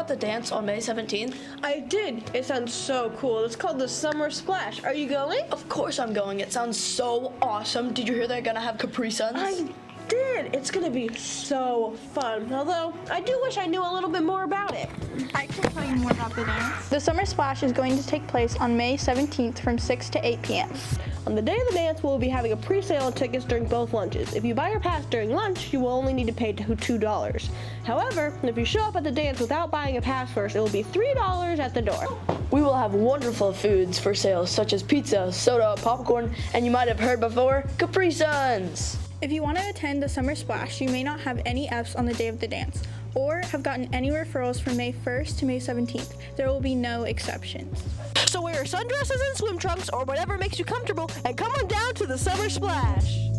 about the dance on May 17th? I did. It sounds so cool. It's called the Summer Splash. Are you going? Of course I'm going. It sounds so awesome. Did you hear they're gonna have Capri Suns? I did. It's gonna be so fun. Although, I do wish I knew a little bit more about it. I can tell you more about the dance. The Summer Splash is going to take place on May 17th from 6 to 8 p.m. On the day of the dance, we'll be having a pre-sale of tickets during both lunches. If you buy your pass during lunch, you will only need to pay $2. However, if you show up at the dance without buying a pass first, it will be $3 at the door. We will have wonderful foods for sale, such as pizza, soda, popcorn, and you might have heard before, Capri Suns. If you want to attend the Summer Splash, you may not have any Fs on the day of the dance, or have gotten any referrals from May 1st to May 17th. There will be no exceptions. So wear your sundresses and swim trunks or whatever makes you comfortable and come on down to the Summer Splash.